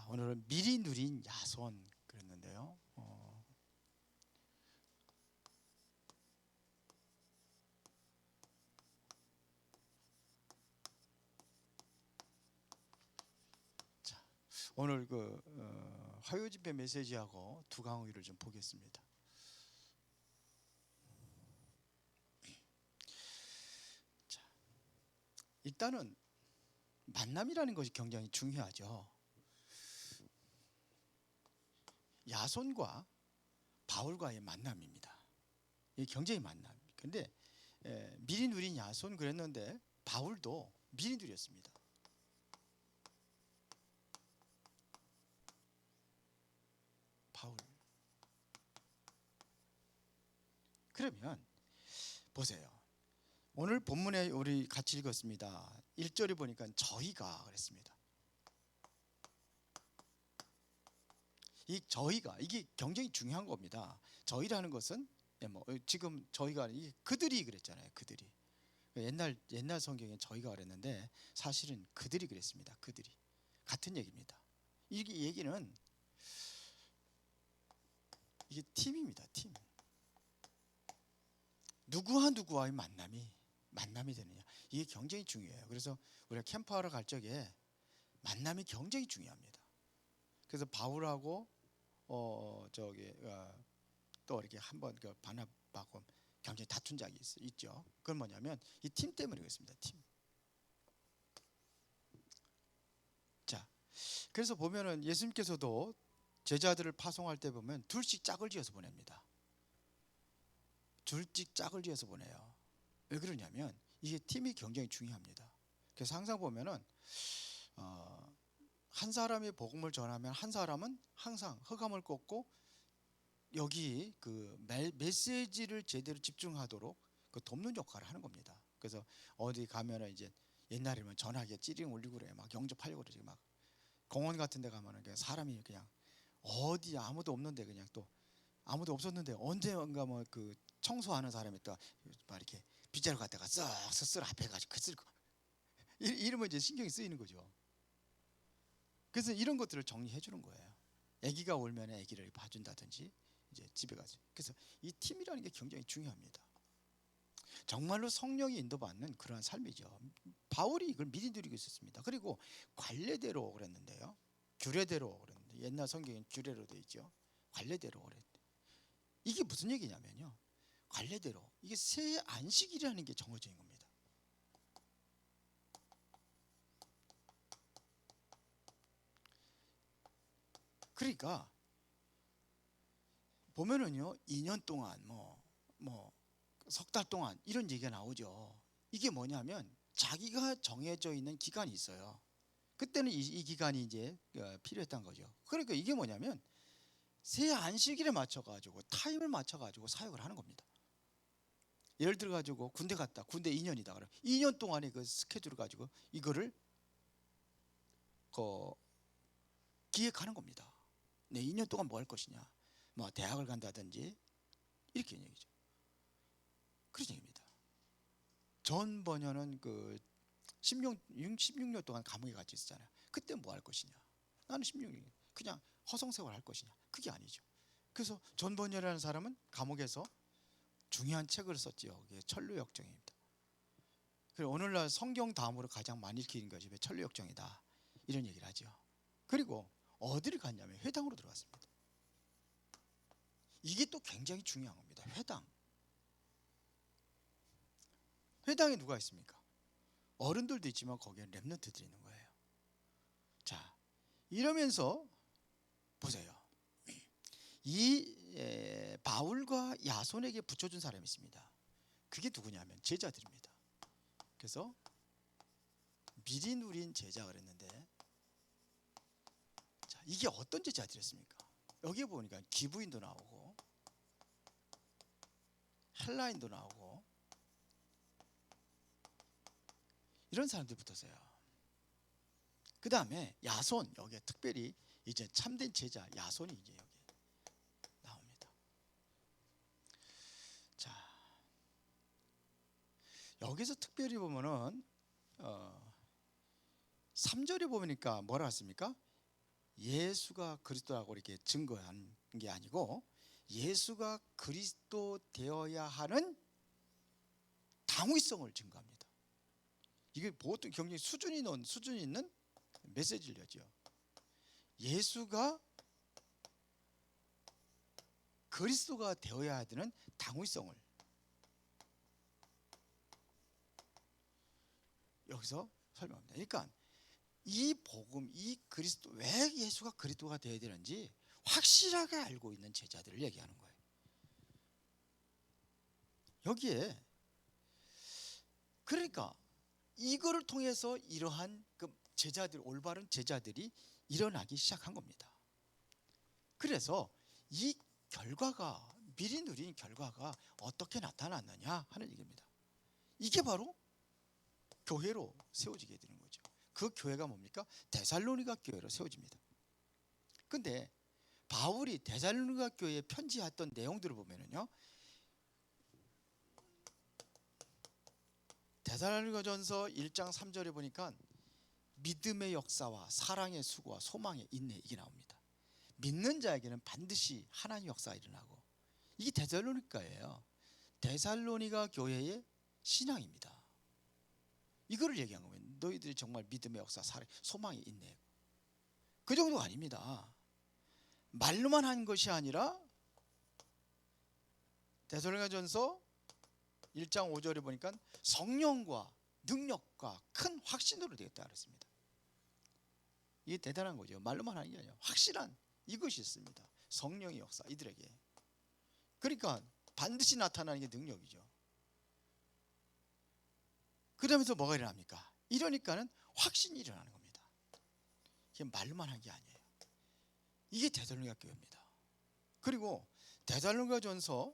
오늘은 미리 누린 야손 그랬는데요. 자, 오늘 화요 집회 메시지하고 두 강의를 좀 보겠습니다. 자, 일단은 만남이라는 것이 굉장히 중요하죠. 야손과 바울과의 만남입니다. 이게 굉장히 만남. 근데 미리 누린 야손 그랬는데 바울도 미리 누렸습니다. 바울. 그러면 보세요. 오늘 본문에 우리 같이 읽었습니다. 1절에 보니까 저희가 그랬습니다. 이 저희가 이게 굉장히 중요한 겁니다. 저희라는 것은 지금 저희가 그들이 그랬잖아요. 그들이 옛날 성경에 저희가 그랬는데 사실은 그들이 그랬습니다. 그들이 같은 얘기입니다. 이게 얘기는 이게 팀입니다. 팀. 누구와 누구와의 만남이 되느냐 이게 굉장히 중요해요. 그래서 우리가 캠프하러 갈 적에 만남이 굉장히 중요합니다. 그래서 바울하고 또 이렇게 한번 바나바하고 굉장히 다툰 적이 있죠. 그건 뭐냐면 이 팀 때문에 그렇습니다. 팀. 자, 그래서 보면은 예수님께서도 제자들을 파송할 때 보면 둘씩 짝을 지어서 보냅니다. 둘씩 짝을 지어서 보내요. 왜 그러냐면 이게 팀이 굉장히 중요합니다. 그래서 항상 보면은 한 사람이 복음을 전하면 한 사람은 항상 흑암을 꽂고 여기 메시지를 제대로 집중하도록 돕는 역할을 하는 겁니다. 그래서 어디 가면은 이제 옛날에는 전화기에 찌링 울리고 그래요. 막 영접하려고 그러지. 막 공원 같은 데 가면은 그냥 사람이 그냥 어디 아무도 없는데 그냥 또 아무도 없었는데 언젠가 청소하는 사람이 또 막 이렇게 빗자루 갖다가 쓱 쓸 앞에 가지고 쓸고 이러면 이제 신경이 쓰이는 거죠. 그래서 이런 것들을 정리해 주는 거예요. 아기가 울면 아기를 봐준다든지 이제 집에 가서. 그래서 이 팀이라는 게 굉장히 중요합니다. 정말로 성령이 인도받는 그러한 삶이죠. 바울이 이걸 미리 누리고 있었습니다. 그리고 관례대로 그랬는데요. 규례대로 그랬는데 옛날 성경엔 규례로 되어 있죠. 관례대로 그랬는데 이게 무슨 얘기냐면요. 관례대로 이게 새 안식일이라는 게 정해져 있는 겁니다. 그러니까 보면은요 2년 동안 석 달 동안 이런 얘기가 나오죠. 이게 뭐냐면 자기가 정해져 있는 기간이 있어요. 그때는 이 기간이 이제 필요했던 거죠. 그러니까 이게 뭐냐면 새 안식일에 맞춰 가지고 타임을 맞춰 가지고 사역을 하는 겁니다. 예를 들어 가지고 군대 갔다. 군대 2년이다. 그럼 2년 동안의 그 스케줄을 가지고 이거를 기획하는 겁니다. 네, 2년 동안 뭐 할 것이냐. 뭐 대학을 간다든지 이렇게 얘기죠. 그런 얘기입니다. 전 번연은 16년 동안 감옥에 갇혀 있었잖아요. 그때 뭐 할 것이냐. 나는 16년 그냥 허송세월 할 것이냐. 그게 아니죠. 그래서 전 번연이라는 사람은 감옥에서 중요한 책을 썼지요. 그게 천류역정입니다. 그리고 오늘날 성경 다음으로 가장 많이 읽히는 것이 왜 천류역정이다. 이런 얘기를 하죠. 그리고 어디를 갔냐면 회당으로 들어갔습니다. 이게 또 굉장히 중요한 겁니다. 회당에 누가 있습니까? 어른들도 있지만 거기에 렘넌트들이 있는 거예요. 자, 이러면서 보세요. 이 바울과 야손에게 붙여준 사람이 있습니다. 그게 누구냐면 제자들입니다. 그래서 미리 누린 제자 그랬는데 자, 이게 어떤 제자들이었습니까? 여기에 보니까 기부인도 나오고 헬라인도 나오고 이런 사람들이 붙었어요. 그 다음에 야손, 여기에 특별히 이제 참된 제자 야손이 이제 여기 나옵니다. 자, 여기서 특별히 보면은 3절에 보니까 뭐라 했습니까? 예수가 그리스도라고 이렇게 증거한 게 아니고 예수가 그리스도 되어야 하는 당위성을 증거합니다. 이게 보통 굉장히 수준이 있는 메시지를 여죠. 예수가 그리스도가 되어야 되는 당위성을 여기서 설명합니다. 그러니까 이 복음, 이 그리스도, 왜 예수가 그리스도가 되어야 되는지 확실하게 알고 있는 제자들을 얘기하는 거예요. 여기에 그러니까 이거를 통해서 이러한 그 제자들, 올바른 제자들이 일어나기 시작한 겁니다. 그래서 이 결과가, 미리 누린 결과가 어떻게 나타났느냐 하는 얘기입니다. 이게 바로 교회로 세워지게 되는 거죠. 그 교회가 뭡니까? 데살로니가 교회로 세워집니다. 근데 바울이 데살로니가 교회에 편지했던 내용들을 보면은요, 데살로니가전서 1장 3절에 보니까 믿음의 역사와 사랑의 수고와 소망의 인내, 이게 나옵니다. 믿는 자에게는 반드시 하나님의 역사가 일어나고, 이게 데살로니가예요. 데살로니가 교회의 신앙입니다. 이거를 얘기한 거예요. 너희들이 정말 믿음의 역사, 사랑, 소망이 있네. 그 정도가 아닙니다. 말로만 한 것이 아니라 데살로니가전서 1장 5절에 보니까 성령과 능력과 큰 확신으로 되겠다 그랬습니다. 이게 대단한 거죠. 말로만 하는 게 아니라 확실한 이것이 있습니다. 성령의 역사, 이들에게. 그러니까 반드시 나타나는 게 능력이죠. 그러면서 뭐가 일어납니까? 이러니까는 확신이 일어나는 겁니다. 이게 말로만 한 게 아니에요. 이게 데살로니가 교회입니다. 그리고 데살로니가전서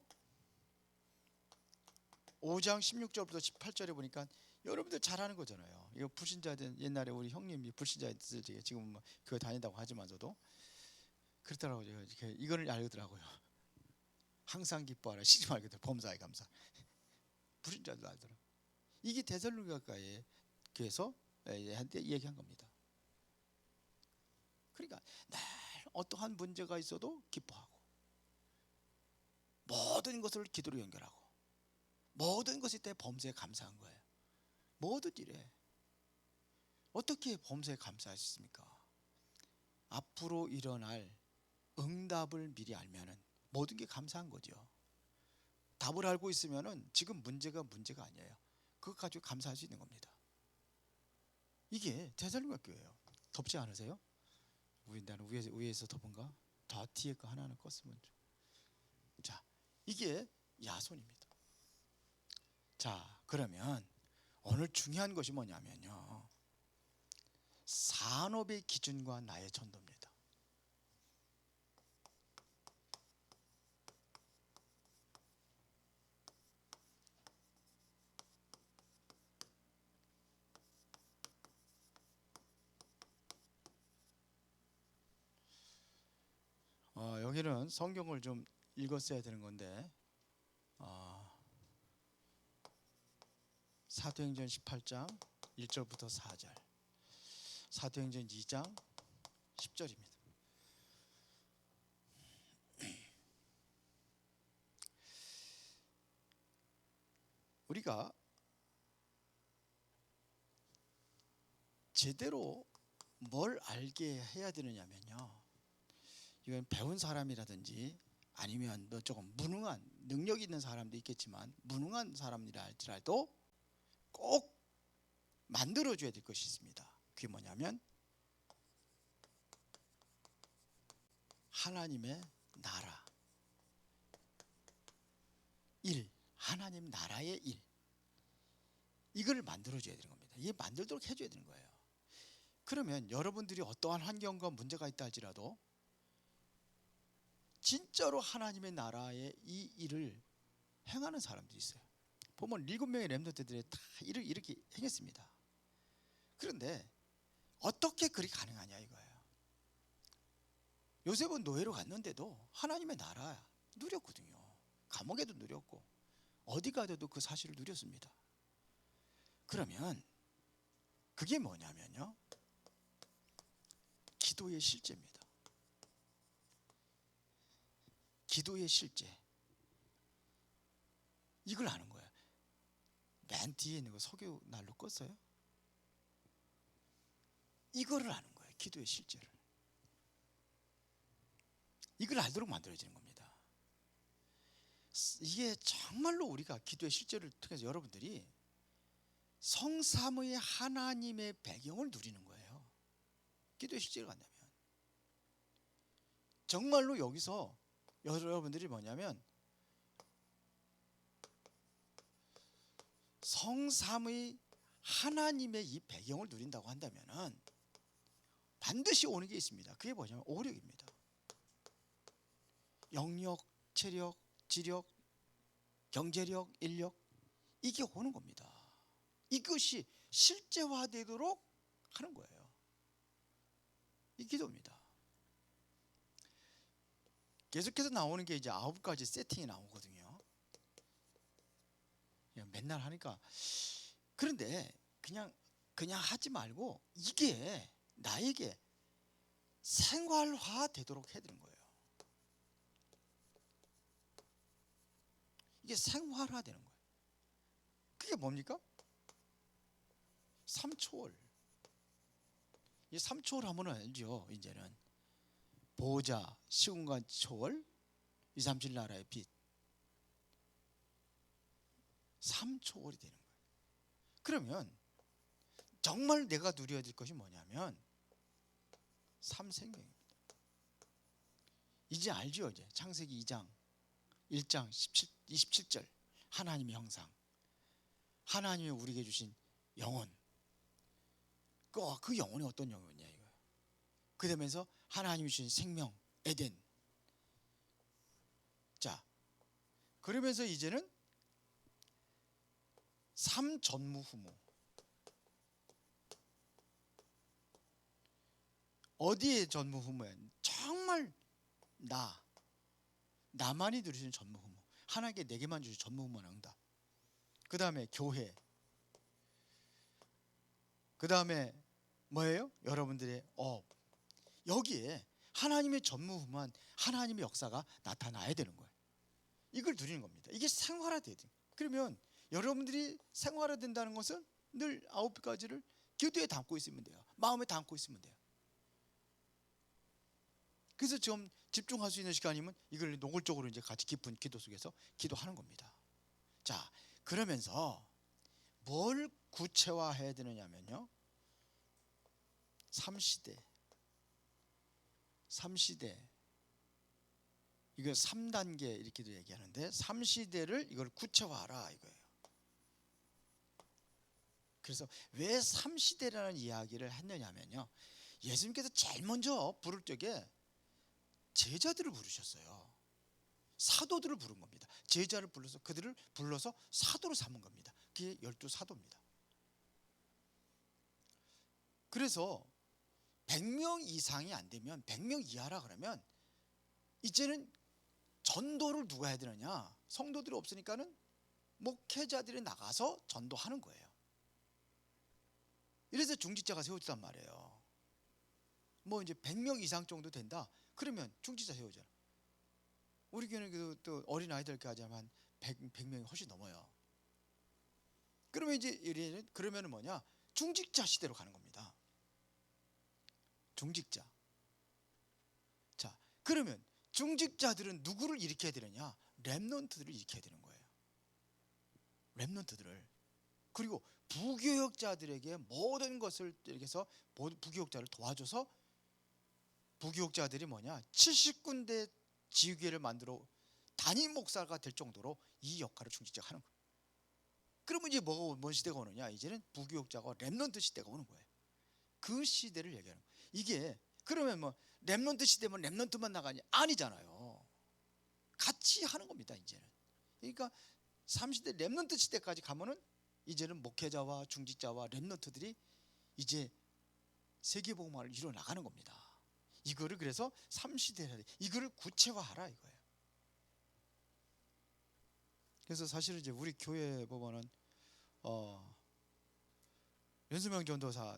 5장 16절부터 18절에 보니까 여러분들 잘 아는 거잖아요. 이거 불신자들, 옛날에 우리 형님이 불신자였을 때 지금 뭐 교회 다닌다고 하지만서도 그렇더라고요. 이거를 알더라고요. 항상 기뻐하라, 쉬지 말고 범사에 감사. 불신자들도 알더라고요. 이게 데살로니가 교회에서 한테 얘기한 겁니다. 그러니까 늘 어떠한 문제가 있어도 기뻐하고, 모든 것을 기도로 연결하고, 모든 것이 때 범사에 감사한 거예요. 모든 일에. 어떻게 범사에 감사할 수 있습니까? 앞으로 일어날 응답을 미리 알면은 모든 게 감사한 거죠. 답을 알고 있으면은 지금 문제가 아니에요. 그것 가지고 감사할 수 있는 겁니다. 이게 데살로니가 교회예요. 덥지 않으세요? 나는 위에서 덮은가? 더 뒤에 거 하나는 껐으면 좀. 자, 이게 야손입니다. 자, 그러면 오늘 중요한 것이 뭐냐면요, 산업의 기준과 나의 전도입니다. 여기는 성경을 좀 읽었어야 되는 건데, 사도행전 18장 1절부터 4절, 사도행전 2장 10절입니다. 우리가 제대로 뭘 알게 해야 되느냐면요, 이건 배운 사람이라든지 아니면 너 조금 무능한, 능력 있는 사람도 있겠지만 무능한 사람이라 할지라도 꼭 만들어줘야 될 것이 있습니다. 그게 뭐냐면 하나님의 나라 일, 하나님 나라의 일, 이걸 만들어줘야 되는 겁니다. 이게 만들도록 해줘야 되는 거예요. 그러면 여러분들이 어떠한 환경과 문제가 있다 할지라도 진짜로 하나님의 나라의 이 일을 행하는 사람들이 있어요. 보면 7명의 렘넌트들이 다 일을 이렇게 행했습니다. 그런데 어떻게 그리 가능하냐 이거예요. 요셉은 노예로 갔는데도 하나님의 나라 누렸거든요. 감옥에도 누렸고 어디 가도 그 사실을 누렸습니다. 그러면 그게 뭐냐면요, 기도의 실제입니다. 기도의 실제. 이걸 아는 거예요. 맨 뒤에 있는 거 석유 난로 껐어요? 이거를 아는 거예요. 기도의 실제를. 이걸 알도록 만들어지는 겁니다. 이게 정말로 우리가 기도의 실제를 통해서 여러분들이 성삼의 하나님의 배경을 누리는 거예요. 기도의 실제를 간다면 정말로 여기서 여러분들이 뭐냐면 성삼의 하나님의 이 배경을 누린다고 한다면은 반드시 오는 게 있습니다. 그게 뭐냐면 오력입니다. 영력, 체력, 지력, 경제력, 인력, 이게 오는 겁니다. 이것이 실제화되도록 하는 거예요. 이 기도입니다. 계속해서 나오는 게 이제 9가지 세팅이 나오거든요. 맨날 하니까. 그런데 그냥 하지 말고 이게 나에게 생활화 되도록 해야 되는 거예요. 이게 생활화 되는 거예요. 그게 뭡니까? 삼초월. 이 삼초월 하면 알죠. 이제는 보호자, 시공간 초월, 2, 3, 7 나라의 빛. 삼초월이 되는 거예요. 그러면 정말 내가 누려야 될 것이 뭐냐면 삼생명입니다. 이제 알죠. 이제 창세기 2장 1장 27절 하나님의 형상, 하나님이 우리에게 주신 영혼. 그 영혼이 어떤 영혼이냐 이거예요. 그러면서 하나님이 주신 생명 에덴. 자, 그러면서 이제는 삼전무후무. 어디에 전무후무야? 정말 나만이 누리는 전무후무. 하나님께 내게만 주신 전무후무한 응답. 그 다음에 교회. 그 다음에 뭐예요? 여러분들의 업. 여기에 하나님의 전무후무한 하나님의 역사가 나타나야 되는 거예요. 이걸 누리는 겁니다. 이게 생활화돼야 돼요. 그러면 여러분들이 생활화된다는 것은 늘 9가지를 기도에 담고 있으면 돼요. 마음에 담고 있으면 돼요. 그래서 좀 집중할 수 있는 시간이면 이걸 노골적으로 이제 같이 깊은 기도 속에서 기도하는 겁니다. 자, 그러면서 뭘 구체화해야 되느냐면요. 3시대 이거 3단계 이렇게도 얘기하는데 3시대를 이걸 구체화하라 이거예요. 그래서 왜 3시대라는 이야기를 했느냐면요. 예수님께서 제일 먼저 부를 적에 제자들을 부르셨어요. 사도들을 부른 겁니다. 제자를 불러서 그들을 불러서 사도로 삼은 겁니다. 그게 12사도입니다. 그래서 100명 이상이 안 되면 100명 이하라 그러면 이제는 전도를 누가 해야 되느냐? 성도들이 없으니까는 목회자들이 나가서 전도하는 거예요. 이래서 중직자가 세워지단 말이에요. 뭐 이제 100명 이상 정도 된다. 그러면 중직자 세워져요. 우리 교회는 또 어린 아이들까지 하면 100명이 훨씬 넘어요. 그러면 이제 그러면은 뭐냐? 중직자 시대로 가는 겁니다. 중직자. 자, 그러면 중직자들은 누구를 일으켜야 되느냐? 렘넌트들을 일으켜야 되는 거예요. 렘넌트들을. 그리고 부교역자들에게 모든 것을 이렇게 해서 부교역자를 도와줘서 부교역자들이 뭐냐? 70군데 지휘교회를 만들어 단임 목사가 될 정도로 이 역할을 중직자가 하는 거예요. 그러면 이제 뭔 시대가 오느냐? 이제는 부교역자가 렘넌트 시대가 오는 거예요. 그 시대를 얘기하는 거예요. 이게 그러면 뭐 렘넌트 시대면 렘넌트만 나가냐? 아니잖아요. 같이 하는 겁니다. 이제는. 그러니까 3시대 렘넌트 시대까지 가면은 이제는 목회자와 중직자와 렘넌트들이 이제 세계복음화를 이루어 나가는 겁니다. 이거를 그래서 3시대 이거를 구체화하라 이거예요. 그래서 사실은 이제 우리 교회 보면은 윤수명 전도사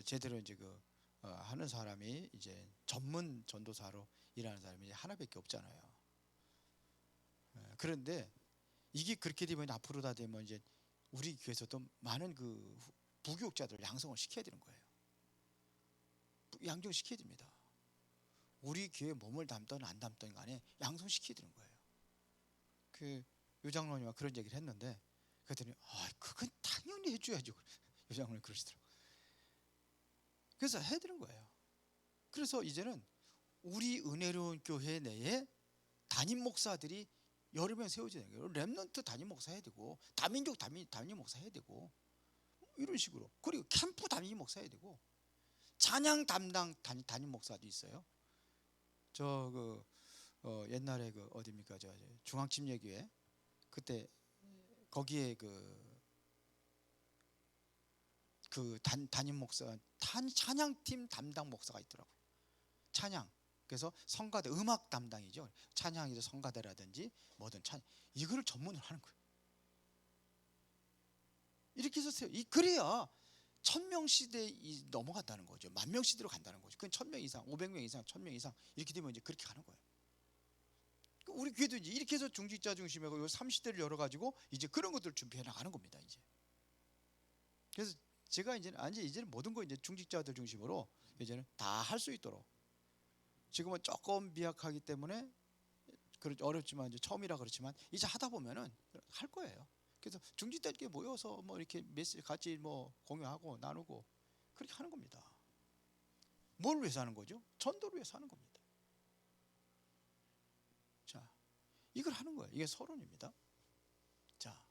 제대로 이제 하는 사람이 이제 전문 전도사로 일하는 사람이 하나밖에 없잖아요. 그런데 이게 그렇게 되면 앞으로 다 되면 이제 우리 교회에서도 많은 그 부교육자들 양성을 시켜야 되는 거예요. 양성시켜야 됩니다. 우리 교회 몸을 담든 안 담든 간에 양성시켜야 되는 거예요. 그 요장로님과 그런 얘기를 했는데 그랬더니 그건 당연히 해줘야죠. 요장로님 그러시더라고요. 그래서 해야 되는 거예요. 그래서 이제는 우리 은혜로운 교회 내에 담임 목사들이 여러 명 세워져야 되는 거예요. 렘넌트 담임 목사 해야 되고 다민족 담임 목사 해야 되고 이런 식으로. 그리고 캠프 담임 목사 해야 되고 찬양 담당 담임 목사도 있어요. 옛날에 그 어디입니까? 저 중앙침례교회 그때 거기에 그 담임 목사 찬양팀 담당 목사가 있더라고요. 찬양. 그래서 성가대 음악 담당이죠. 찬양이죠. 성가대라든지 뭐든 이거를 전문으로 하는 거예요. 이렇게 해서 그래야 1000명 시대에 넘어간다는 거죠. 10,000명 시대로 간다는 거죠. 그건 1000명 이상, 500명 이상, 1000명 이상 이렇게 되면 이제 그렇게 가는 거예요. 우리 교회도 이제 이렇게 해서 중직자 중심이고 요 3시대를 열어가지고 이제 그런 것들을 준비해 나가는 겁니다. 이제. 그래서 제가 이제는 모든 거 이제 중직자들 중심으로 이제는 다 할 수 있도록. 지금은 조금 미약하기 때문에 어렵지만 이제 처음이라 그렇지만 이제 하다 보면은 할 거예요. 그래서 중직자들끼리 모여서 뭐 이렇게 메시지 같이 뭐 공유하고 나누고 그렇게 하는 겁니다. 뭘 위해서 하는 거죠? 전도를 위해서 하는 겁니다. 자, 이걸 하는 거예요. 이게 서론입니다. 자,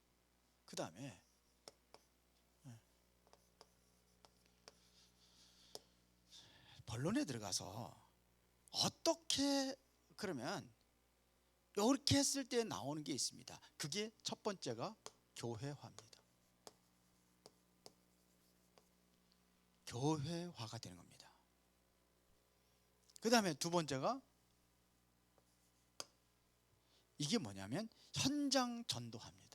그 다음에 본론에 들어가서 어떻게 그러면 이렇게 했을 때 나오는 게 있습니다. 그게 첫 번째가 교회화입니다. 교회화가 되는 겁니다. 그 다음에 두 번째가 이게 뭐냐면 현장 전도합니다.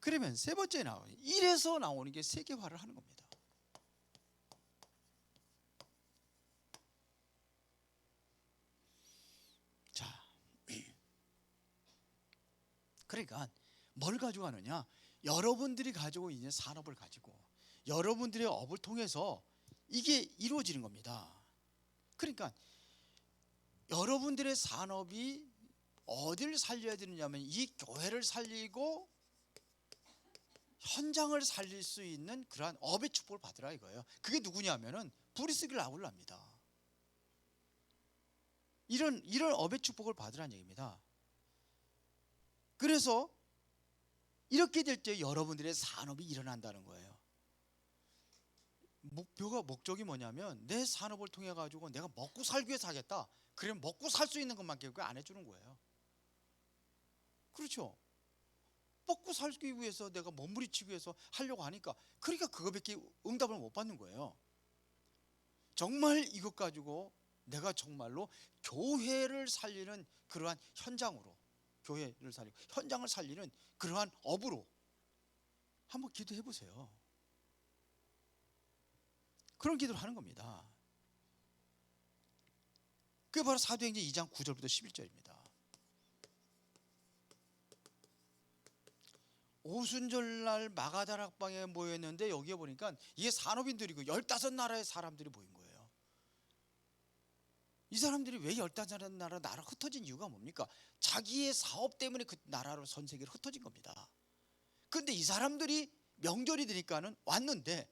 그러면 세 번째 나오는 이래서 나오는 게 세계화를 하는 겁니다. 자, 그러니까 뭘 가지고 가느냐? 여러분들이 가지고 있는 산업을 가지고 여러분들의 업을 통해서 이게 이루어지는 겁니다. 그러니까 여러분들의 산업이 어디를 살려야 되느냐면 이 교회를 살리고 현장을 살릴 수 있는 그러한 업의 축복을 받으라 이거예요. 그게 누구냐면은 브리스길 아울러입니다. 이런 업의 축복을 받으라는 얘기입니다. 그래서 이렇게 될 때 여러분들의 산업이 일어난다는 거예요. 목적이 뭐냐면 내 산업을 통해 가지고 내가 먹고 살기 위해서 하겠다. 그러면 먹고 살 수 있는 것만 교육을 안 해주는 거예요. 그렇죠? 먹고 살기 위해서 내가 몸부림치기 위해서 하려고 하니까 그러니까 그거밖에 응답을 못 받는 거예요. 정말 이것 가지고 내가 정말로 교회를 살리는 그러한 현장으로 교회를 살리고 현장을 살리는 그러한 업으로 한번 기도해 보세요. 그런 기도를 하는 겁니다. 그게 바로 사도행전 2장 9절부터 11절입니다. 오순절날 마가다락방에 모였는데 여기에 보니까 이게 산업인들이고 15나라의 사람들이 모인 거예요. 이 사람들이 왜 15나라 나라 흩어진 이유가 뭡니까? 자기의 사업 때문에 그 나라로 전 세계로 흩어진 겁니다. 그런데 이 사람들이 명절이 되니까는 왔는데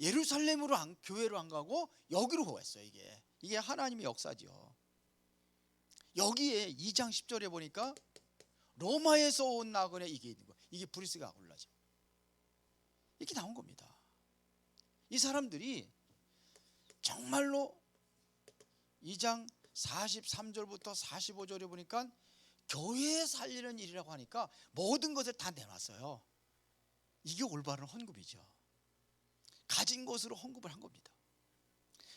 예루살렘으로 교회로 안 가고 여기로 왔어요. 이게 하나님의 역사죠. 여기에 2장 10절에 보니까 로마에서 온 나그네 이게 있는 거예요. 이게 브리스가 아굴라죠. 이렇게 나온 겁니다. 이 사람들이 정말로 2장 43절부터 45절에 보니까 교회 살리는 일이라고 하니까 모든 것을 다 내놨어요. 이게 올바른 헌금이죠. 가진 것으로 헌금을 한 겁니다.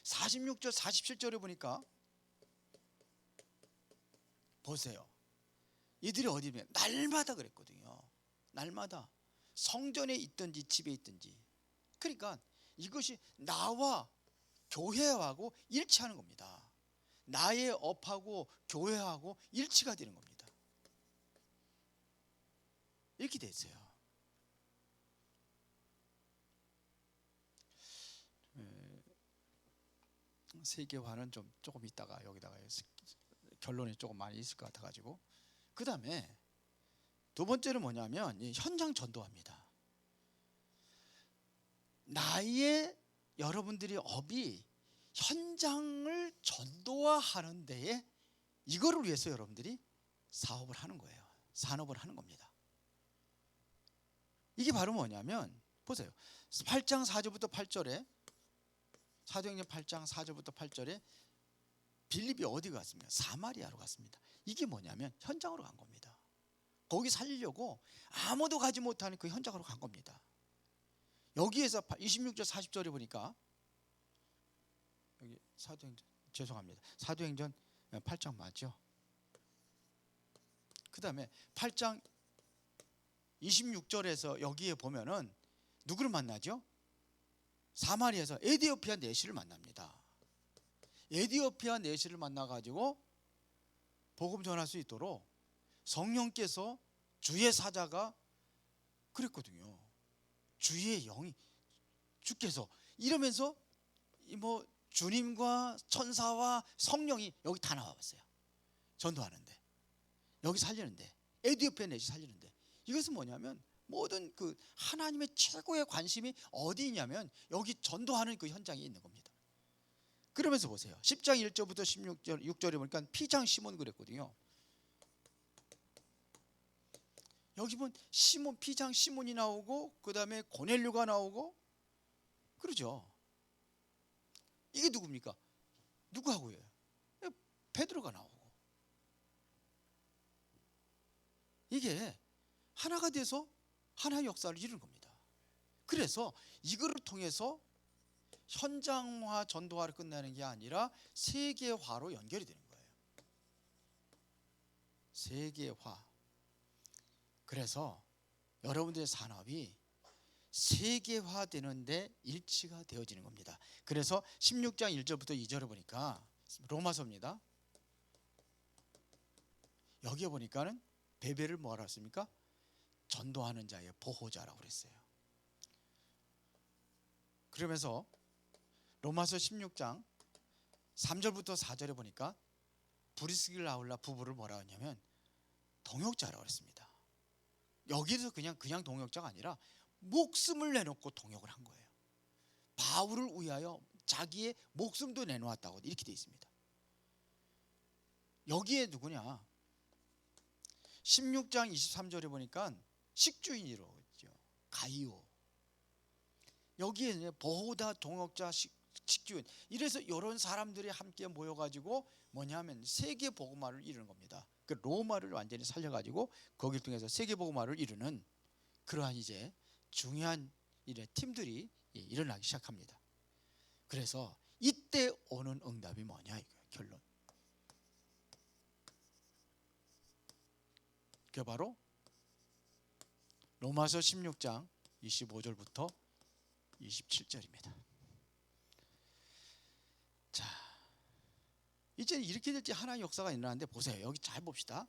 46절 47절에 보니까 보세요. 이들이 어디면 날마다 그랬거든요. 날마다 성전에 있든지 집에 있든지. 그러니까 이것이 나와 교회하고 일치하는 겁니다. 나의 업하고 교회하고 일치가 되는 겁니다. 이렇게 돼 있어요. 세계화는 조금 있다가 여기다가 결론이 조금 많이 있을 것 같아가지고, 그 다음에 두 번째는 뭐냐면 현장 전도합니다. 나의 여러분들이 업이 현장을 전도화하는 데에 이거를 위해서 여러분들이 사업을 하는 거예요. 산업을 하는 겁니다. 이게 바로 뭐냐면 보세요. 8장 4절부터 8절에 사도행전 8장 4절부터 8절에 빌립이 어디 갔습니까? 사마리아로 갔습니다. 이게 뭐냐면 현장으로 간 겁니다. 거기 살리려고 아무도 가지 못하는 그 현장으로 간 겁니다. 여기에서 26절 40절에 보니까 여기 사도행전 죄송합니다. 사도행전 8장 맞죠? 그 다음에 8장 26절에서 여기에 보면은 누구를 만나죠? 사마리아에서 에디오피아 내시를 만납니다. 에디오피아 내시를 만나가지고 복음 전할 수 있도록 성령께서 주의 사자가 그랬거든요. 주의 영이 주께서 이러면서 뭐 주님과 천사와 성령이 여기 다 나와봤어요. 전도하는데, 여기 살리는데, 에디오피아 내시 살리는데, 이것은 뭐냐면 모든 그 하나님의 최고의 관심이 어디 있냐면 여기 전도하는 그 현장에 있는 겁니다. 그러면서 보세요. 10장 1절부터 16절 6절에 보니까 피장 시몬 그랬거든요. 여기 보면 시몬, 피장 시몬이 나오고 그 다음에 고넬료가 나오고 그러죠. 이게 누굽니까? 누구하고요? 베드로가 나오고. 이게 하나가 돼서 하나의 역사를 이루는 겁니다. 그래서 이거를 통해서 현장화 전도화를 끝내는 게 아니라 세계화로 연결이 되는 거예요. 세계화. 그래서 여러분들의 산업이 세계화되는데 일치가 되어지는 겁니다. 그래서 16장 1절부터 2절에 보니까 로마서입니다. 여기에 보니까는 베베를 뭐라 했습니까? 전도하는 자의 보호자라고 그랬어요. 그러면서 로마서 16장 3절부터 4절에 보니까 브리스길라 아울라 부부를 뭐라 하냐면 동역자라고 그랬습니다. 여기서 그냥 동역자가 아니라 목숨을 내놓고 동역을 한 거예요. 바울을 위하여 자기의 목숨도 내놓았다고 이렇게 되어 있습니다. 여기에 누구냐? 16장 23절에 보니까 식주인이라고 했죠. 가이오. 여기에 보호다, 동역자, 식주인. 이래서 이런 사람들이 함께 모여가지고 뭐냐면 세계 복음화를 이루는 겁니다. 그 로마를 완전히 살려가지고 거기를 통해서 세계 복음화를 이루는 그러한 이제 중요한 일의 팀들이 일어나기 시작합니다. 그래서 이때 오는 응답이 뭐냐 이거예요. 결론. 그게 바로 로마서 16장 25절부터 27절입니다. 자, 이제 이렇게 될지 하나의 역사가 일어나는데 보세요. 여기 잘 봅시다.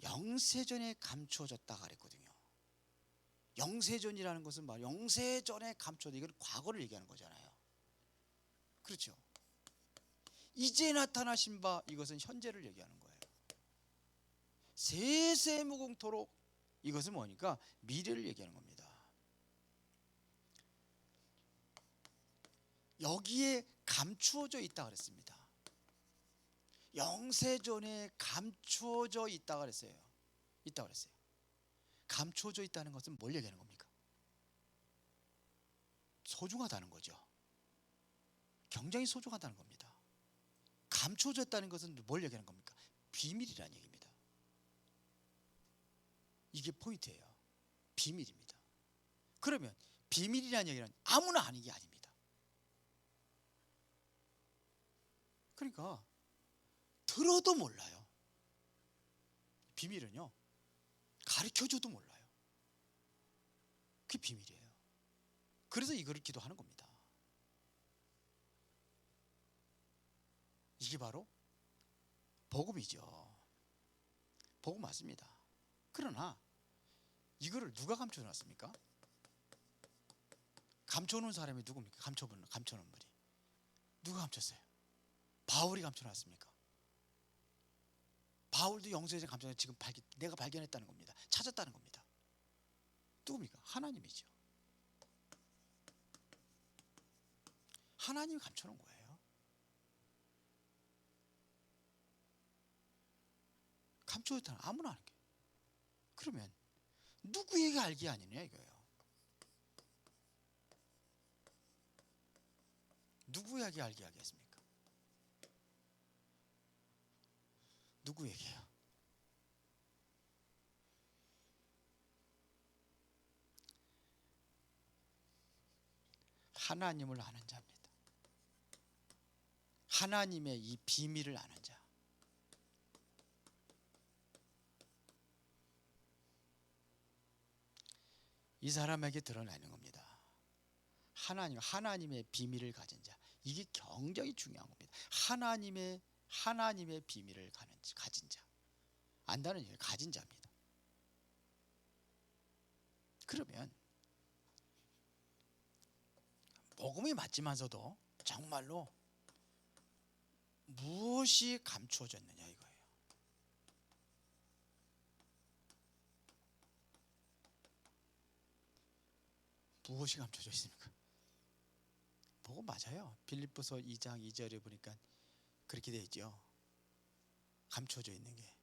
영세전에 감추어졌다 그랬거든요. 영세전이라는 것은 말 영세전에 감추어졌다. 이건 과거를 얘기하는 거잖아요. 그렇죠. 이제 나타나신 바 이것은 현재를 얘기하는 거예요. 세세무궁토록 이것은 뭐니까 미래를 얘기하는 겁니다. 여기에 감추어져 있다 그랬습니다. 영세전에 감추어져 있다 그랬어요. 있다 그랬어요. 감추어져 있다는 것은 뭘 얘기하는 겁니까? 소중하다는 거죠. 굉장히 소중하다는 겁니다. 감추어져 있다는 것은 뭘 얘기하는 겁니까? 비밀이라는 얘기입니다. 이게 포인트예요. 비밀입니다. 그러면 비밀이라는 얘기는 아무나 하는 게 아닙니다. 그러니까 들어도 몰라요. 비밀은요, 가르쳐줘도 몰라요. 그게 비밀이에요. 그래서 이거를 기도하는 겁니다. 이게 바로 복음이죠. 복음 맞습니다. 그러나 이거를 누가 감춰놨습니까? 감춰놓은 사람이 누굽니까? 감춰놓은 분이 누가 감췄어요? 바울이 감춰놨습니까? 바울도 영성에서 감춰서 지금 내가 발견했다는 겁니다. 찾았다는 겁니다. 누굽니까? 하나님이죠. 하나님이 감춰놓은 거예요. 감춰졌다는 아무나 아는 게. 그러면 누구에게 알게 아니냐 이거예요. 누구에게 알게 하겠습니까? 누구에게요? 하나님을 아는 자입니다. 하나님의 이 비밀을 아는 자. 이 사람에게 드러나는 겁니다. 하나님의 비밀을 가진 자. 이게 굉장히 중요한 겁니다. 하나님의 비밀을 가진 자. 안다는 얘기는 가진 자입니다. 그러면 복음이 맞지만서도 정말로 무엇이 감추어졌느냐 이거예요. 무엇이 감춰져 있습니까? 복음 맞아요. 빌립보서 2장 2절에 보니까 그렇게 되어 있죠. 감춰져 있는 게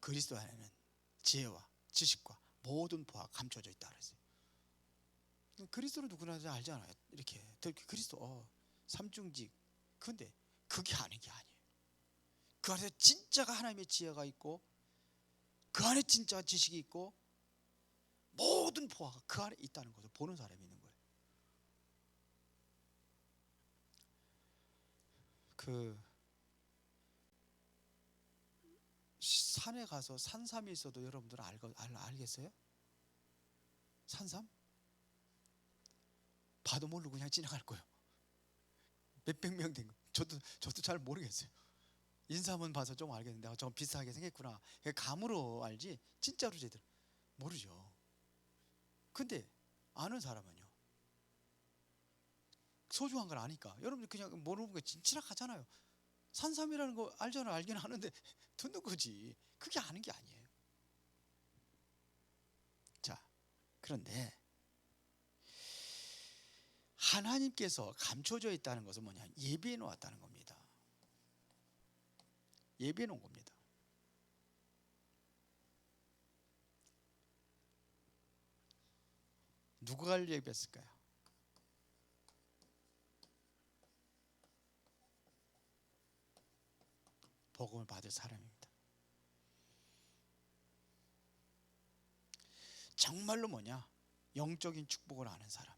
그리스도 안에는 지혜와 지식과 모든 보화가 감춰져 있다 그랬어요. 그리스도는 누구나 알잖아요. 이렇게 그리스도 삼중직. 근데 그게 아닌 게 아니에요. 그 안에 진짜가 하나님의 지혜가 있고 그 안에 진짜 지식이 있고 모든 보화가 그 안에 있다는 것을 보는 사람이 있는 거예요. 그 산에 가서 산삼이 있어도 여러분들 알겠어요? 산삼? 봐도 모르고 그냥 지나갈 거예요. 몇백 명 된 거. 저도 잘 모르겠어요. 인삼은 봐서 좀 알겠는데 좀 비슷하게 생겼구나. 감으로 알지 진짜로 제대로 모르죠. 근데 아는 사람은요. 소중한 걸 아니까. 여러분들 그냥 모르는 거 지나가잖아요. 산삼이라는 거 알잖아. 알긴 아는데 듣는 거지. 그게 아는 게 아니에요. 자, 그런데 하나님께서 감춰져 있다는 것은 뭐냐? 예비해 놓았다는 겁니다. 예비해 놓은 겁니다. 누가 예비했을까요? 복음을 받을 사람입니다. 정말로 뭐냐? 영적인 축복을 아는 사람.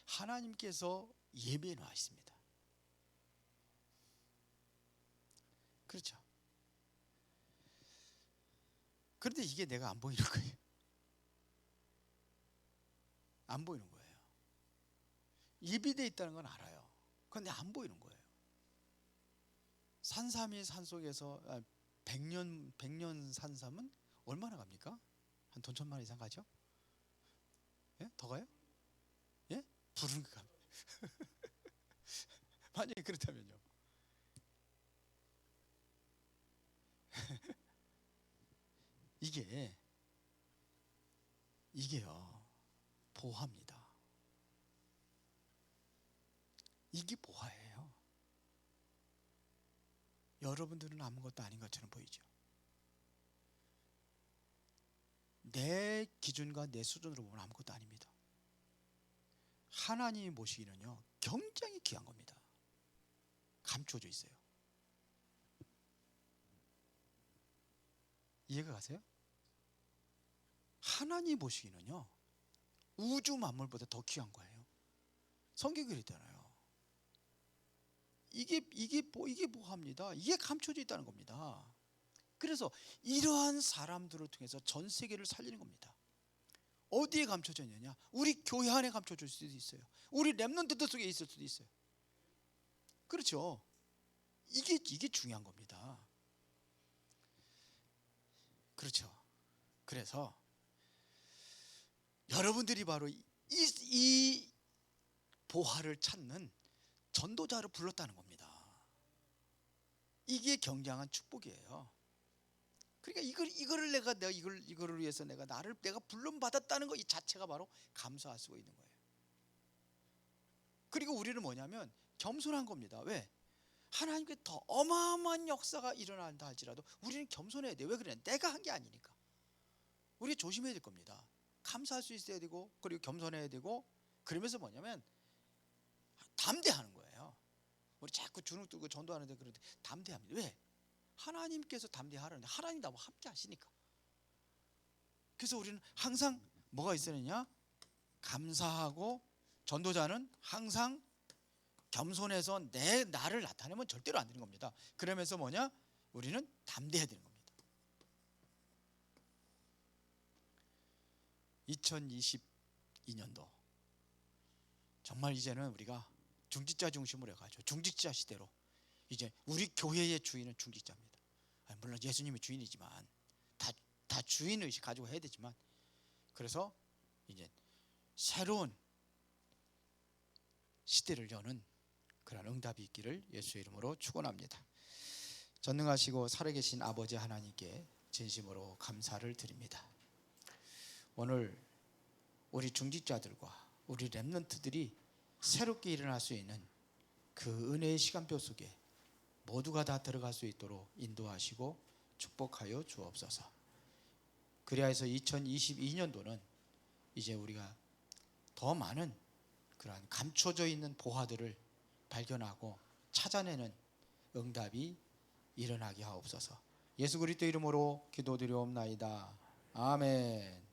하나님께서 예비해 놓아 있습니다. 그렇죠. 그런데 이게 내가 안 보이는 거예요. 안 보이는 거예요. 예비되어 있다는 건 알아요. 그런데 안 보이는 거예요. 산삼이 산속에서 100년 산삼은 얼마나 갑니까? 한 돈 1,000만 원 이상 가죠? 예? 더 가요? 예? 부르는 거 갑니다. 만약에 그렇다면요. 이게요 보화입니다. 이게 보화예요. 여러분들은 아무것도 아닌 것처럼 보이죠. 내 기준과 내 수준으로 보면 아무것도 아닙니다. 하나님이 보시기는요 굉장히 귀한 겁니다. 감춰져 있어요. 이해가 가세요? 하나님이 보시기는요 우주 만물보다 더 귀한 거예요. 성경이 그랬잖아요. 이게 뭐합니다. 이게 감춰져 있다는 겁니다. 그래서 이러한 사람들을 통해서 전 세계를 살리는 겁니다. 어디에 감춰져 있느냐? 우리 교회 안에 감춰질 수도 있어요. 우리 렘넌트들 속에 있을 수도 있어요. 그렇죠? 이게 중요한 겁니다. 그렇죠? 그래서 여러분들이 바로 이 보화를 찾는 전도자를 불렀다는 겁니다. 이게 굉장한 축복이에요. 그러니까 이거를 내가 이거를 위해서 내가 불름 받았다는 거 이 자체가 바로 감사할 수 있는 거예요. 그리고 우리는 뭐냐면 겸손한 겁니다. 왜? 하나님께 더 어마어마한 역사가 일어난다 할지라도 우리는 겸손해야 돼. 왜 그래? 내가 한 게 아니니까. 우리 조심해야 될 겁니다. 감사할 수 있어야 되고, 그리고 겸손해야 되고, 그러면서 뭐냐면 담대하는 거예요. 우리 자꾸 주눅 들고 전도하는데 그런데 담대합니다. 왜? 하나님께서 담대하라는데 하나님 나와 함께 하시니까. 그래서 우리는 항상 뭐가 있어야 되냐? 감사하고, 전도자는 항상 겸손해서 나를 나타내면 절대로 안 되는 겁니다. 그러면서 뭐냐? 우리는 담대해야 되는 겁니다. 2022년도 정말 이제는 우리가 중직자 중심으로 해가지고 중직자 시대로, 이제 우리 교회의 주인은 중직자입니다. 물론 예수님이 주인이지만 다 주인의식 가지고 해야 되지만, 그래서 이제 새로운 시대를 여는 그런 응답이 있기를 예수의 이름으로 축원합니다. 전능하시고 살아계신 아버지 하나님께 진심으로 감사를 드립니다. 오늘 우리 중직자들과 우리 렘넌트들이 새롭게 일어날 수 있는 그 은혜의 시간표 속에 모두가 다 들어갈 수 있도록 인도하시고 축복하여 주옵소서. 그리하여서 2022년도는 이제 우리가 더 많은 그러한 감춰져 있는 보화들을 발견하고 찾아내는 응답이 일어나게 하옵소서. 예수 그리스도 이름으로 기도드리옵나이다. 아멘.